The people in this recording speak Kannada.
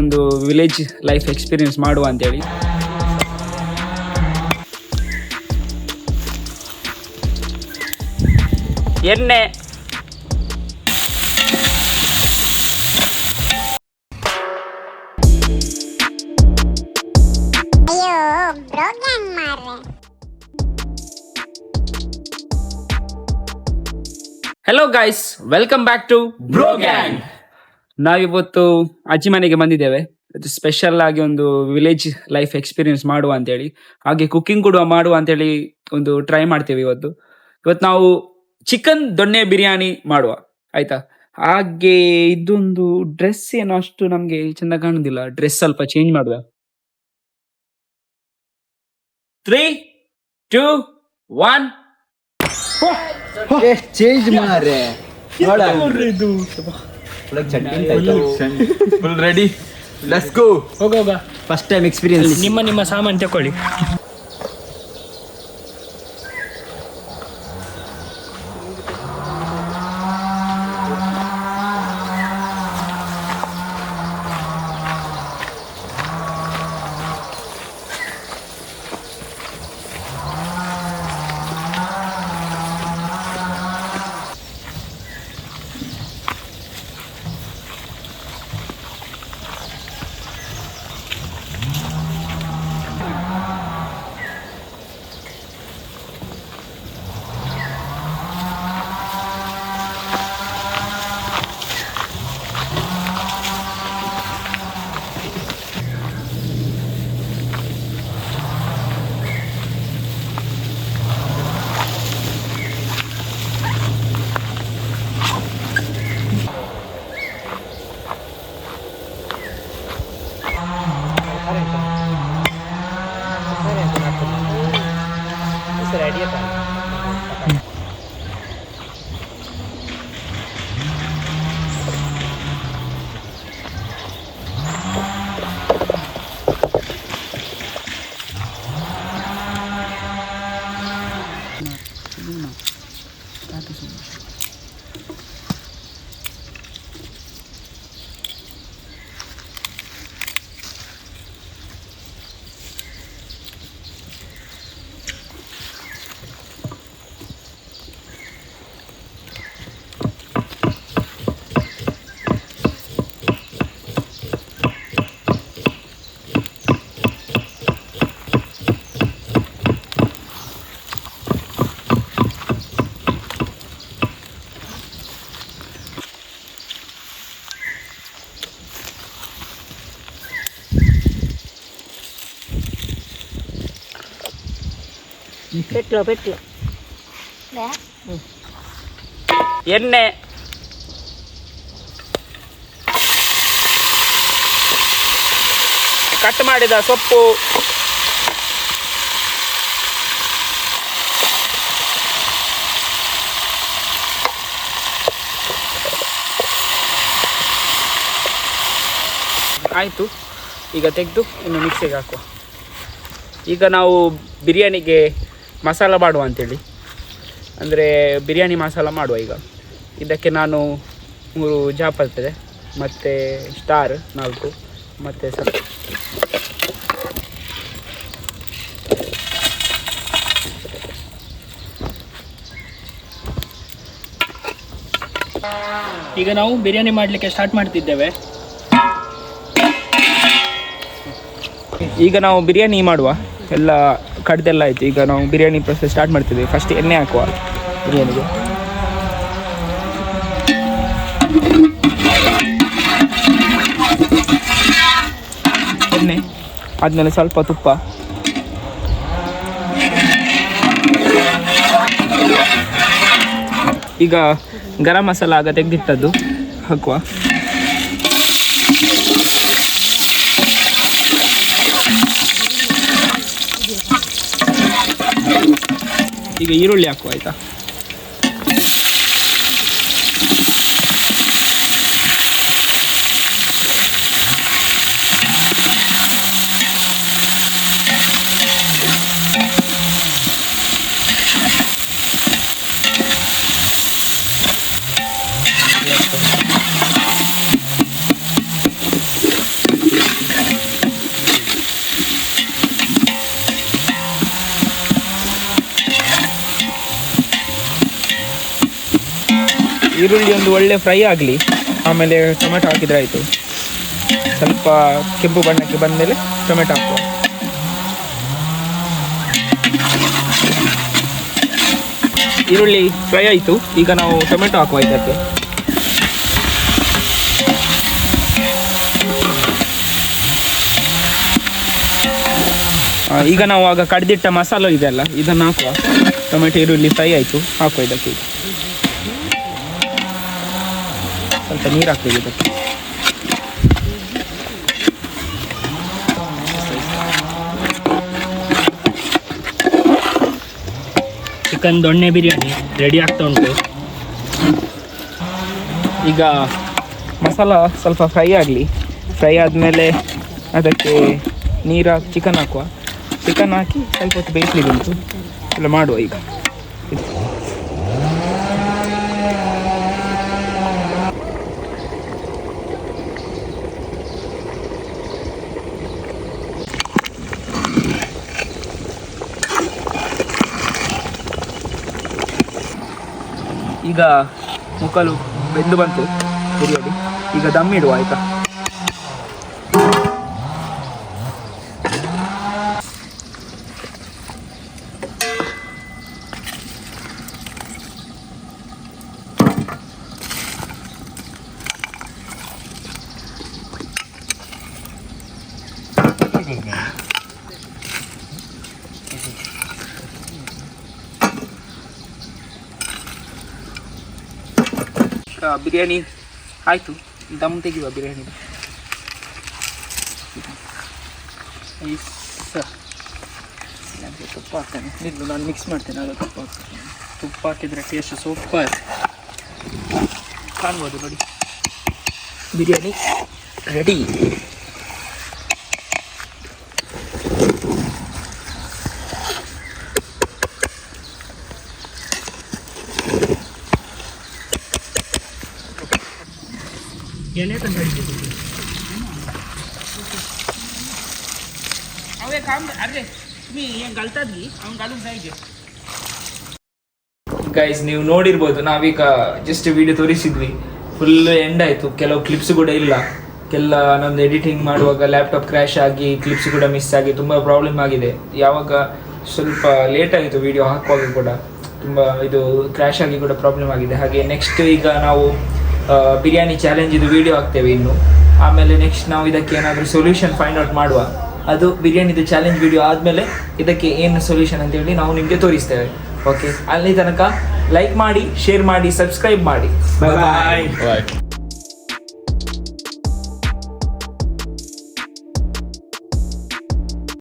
ಒಂದು ವಿಲೇಜ್ ಲೈಫ್ ಎಕ್ಸ್ಪೀರಿಯನ್ಸ್ ಮಾಡುವ ಅಂತೇಳಿ. ಎಣ್ಣೆ, hello guys, welcome back to bro gang. ನಾವಿವತ್ತು ಅಜ್ಜಿ ಮನೆಗೆ ಬಂದಿದ್ದೇವೆ. ಇದು ಸ್ಪೆಷಲ್ ಆಗಿ ಒಂದು ವಿಲೇಜ್ ಲೈಫ್ ಎಕ್ಸ್ಪೀರಿಯನ್ಸ್ ಮಾಡುವ ಅಂತೇಳಿ, ಹಾಗೆ ಕುಕಿಂಗ್ ಕೂಡ ಮಾಡುವ ಅಂತೇಳಿ ಒಂದು ಟ್ರೈ ಮಾಡ್ತೇವೆ ಇವತ್ತು. ನಾವು ಚಿಕನ್ ದೊಣ್ಣೆ ಬಿರಿಯಾನಿ ಮಾಡುವ, ಆಯ್ತಾ? ಹಾಗೆ ಇದೊಂದು ಡ್ರೆಸ್ ಏನೋ ಅಷ್ಟು ನಮ್ಗೆ ಚೆಂದ ಕಾಣುದಿಲ್ಲ, ಡ್ರೆಸ್ ಸ್ವಲ್ಪ ಚೇಂಜ್ ಮಾಡುವ. 3, 2, 1 ಚೇಂಜ್ ಮಾರೆ. Full ready, let's go. ಹೋಗ ಫಸ್ಟ್ ಟೈಮ್ ಎಕ್ಸ್ಪೀರಿಯನ್ಸ್. ನಿಮ್ಮ ಸಾಮಾನು ತಕೊಳ್ಳಿ. ಪೆಟ್ಲು ಎಣ್ಣೆ, ಕಟ್ ಮಾಡಿದ ಸೊಪ್ಪು, ಆಯಿತು. ಈಗ ತೆಗೆದು ಇನ್ನು ಮಿಕ್ಸಿಗೆ ಹಾಕುವ. ಈಗ ನಾವು ಬಿರಿಯಾನಿಗೆ ಮಸಾಲ ಮಾಡುವ ಅಂತೇಳಿ, ಅಂದರೆ ಬಿರಿಯಾನಿ ಮಸಾಲ ಮಾಡುವ. ಈಗ ಇದಕ್ಕೆ ನಾನು 3 ಜಾಪತ್ರೆ ಮತ್ತು ಸ್ಟಾರ್ 4 ಮತ್ತು ಸ್ವಲ್ಪ ಈಗ ನಾವು ಬಿರಿಯಾನಿ ಮಾಡಲಿಕ್ಕೆ ಸ್ಟಾರ್ಟ್ ಮಾಡ್ತಿದ್ದೇವೆ. ಈಗ ನಾವು ಬಿರಿಯಾನಿ ಮಾಡುವ, ಎಲ್ಲ ಕಡ್ದೆಲ್ಲ ಆಯಿತು. ಈಗ ನಾವು ಬಿರಿಯಾನಿ ಪ್ರೊಸೆಸ್ ಸ್ಟಾರ್ಟ್ ಮಾಡ್ತಿದ್ದೀವಿ. ಫಸ್ಟ್ ಎಣ್ಣೆ ಹಾಕುವ ಬಿರಿಯಾನಿಗೆ. ಎಣ್ಣೆ ಆದಮೇಲೆ ಸ್ವಲ್ಪ ತುಪ್ಪ, ಈಗ ಗರಂ ಮಸಾಲ ಆಗ ತೆಗೆದಿಟ್ಟದ್ದು ಹಾಕುವ. ಈಗ ಈರುಳ್ಳಿ ಹಾಕುವ, ಆಯಿತಾ? ಈರುಳ್ಳಿ ಒಂದು ಒಳ್ಳೆ ಫ್ರೈ ಆಗಲಿ, ಆಮೇಲೆ ಟೊಮೆಟೊ ಹಾಕಿದ್ರೆ ಆಯಿತು. ಸ್ವಲ್ಪ ಕೆಂಪು ಬಣ್ಣಕ್ಕೆ ಬಂದಮೇಲೆ ಟೊಮೆಟೊ ಹಾಕುವ. ಈರುಳ್ಳಿ ಫ್ರೈ ಆಯಿತು, ಈಗ ನಾವು ಟೊಮೆಟೊ ಹಾಕುವ ಇದಕ್ಕೆ. ಈಗ ನಾವು ಆಗ ಕಡ್ದಿಟ್ಟ ಮಸಾಲೆ ಇದೆಯಲ್ಲ ಇದನ್ನು ಹಾಕುವ. ಟೊಮೆಟೊ ಈರುಳ್ಳಿ ಫ್ರೈ ಆಯಿತು, ಹಾಕುವ ಇದಕ್ಕೆ. ಸ್ವಲ್ಪ ನೀರು ಹಾಕ್ತೀವಿ ಇದಕ್ಕೆ. ಚಿಕನ್ ದೊಣ್ಣೆ ಬಿರಿಯಾನಿ ರೆಡಿ ಆಗ್ತಾ ಉಂಟು. ಈಗ ಮಸಾಲ ಸ್ವಲ್ಪ ಫ್ರೈ ಆಗಲಿ. ಫ್ರೈ ಆದಮೇಲೆ ಅದಕ್ಕೆ ನೀರು ಹಾಕಿ ಚಿಕನ್ ಹಾಕುವ. ಚಿಕನ್ ಹಾಕಿ ಸ್ವಲ್ಪ ಹೊತ್ತು ಬೇಯಿಸ್ಲಿಕ್ಕೆ ಉಂಟು, ಎಲ್ಲ ಮಾಡುವ ಈಗ. ಈಗ ಮುಕ್ಕಲು ಬೆಂದು ಬಂತು ಬಿರಿಯಾನಿ. ಈಗ ದಮ್ ಇಡುವ ಆಯಿತಾ. ಬಿರಿಯಾನಿ ಆಯಿತು, ದಮ್ ತೆಗೆಯುವ ಬಿರಿಯಾನಿ. ತುಪ್ಪ ಹಾಕ್ತೇನೆ, ನಿಲ್ಲು ನಾನು ಮಿಕ್ಸ್ ಮಾಡ್ತೇನೆ. ಅದು ತುಪ್ಪ ಹಾಕ್ತೇನೆ. ತುಪ್ಪ ಹಾಕಿದರೆ ಟೇಸ್ಟ್ ಸೂಪರ್ ಕಾಣ್ಬೋದು ನೋಡಿ. ಬಿರಿಯಾನಿ ರೆಡಿ. ಗೈಸ್, ನೀವು ನೋಡಿರ್ಬೋದು, ನಾವೀಗ ಜಸ್ಟ್ ವಿಡಿಯೋ ತೋರಿಸಿದ್ವಿ, ಫುಲ್ ಎಂಡ್ ಆಯಿತು. ಕೆಲವು ಕ್ಲಿಪ್ಸ್ ಕೂಡ ಇಲ್ಲ. ನಮ್ದು ಎಡಿಟಿಂಗ್ ಮಾಡುವಾಗ ಲ್ಯಾಪ್ಟಾಪ್ ಕ್ರ್ಯಾಶ್ ಆಗಿ ಕ್ಲಿಪ್ಸ್ ಕೂಡ ಮಿಸ್ ಆಗಿ ತುಂಬ ಪ್ರಾಬ್ಲಮ್ ಆಗಿದೆ. ಯಾವಾಗ ಸ್ವಲ್ಪ ಲೇಟ್ ಆಯಿತು ವಿಡಿಯೋ ಹಾಕುವಾಗ ಕೂಡ ತುಂಬ ಇದು ಕ್ರ್ಯಾಶ್ ಆಗಿ ಕೂಡ ಪ್ರಾಬ್ಲಮ್ ಆಗಿದೆ. ಹಾಗೆ ನೆಕ್ಸ್ಟ್ ಈಗ ನಾವು ಬಿರಿಯಾನಿ ಚಾಲೆಂಜ್ ಇದು ವಿಡಿಯೋ ಹಾಕ್ತೇವೆ ಇನ್ನು. ಆಮೇಲೆ ನೆಕ್ಸ್ಟ್ ನಾವು ಇದಕ್ಕೆ ಏನಾದರೂ ಸೊಲ್ಯೂಷನ್ ಫೈಂಡ್ ಔಟ್ ಮಾಡುವ. ಅದು ಬಿರಿಯಾನಿದು ಚಾಲೆಂಜ್ ವಿಡಿಯೋ ಆದಮೇಲೆ ಇದಕ್ಕೆ ಏನು ಸೊಲ್ಯೂಷನ್ ಅಂತೇಳಿ ನಾವು ನಿಮಗೆ ತೋರಿಸ್ತೇವೆ. ಓಕೆ, ಅಲ್ಲಿ ತನಕ ಲೈಕ್ ಮಾಡಿ, ಶೇರ್ ಮಾಡಿ, ಸಬ್ಸ್ಕ್ರೈಬ್ ಮಾಡಿ. ಬಾಯ್ ಬಾಯ್.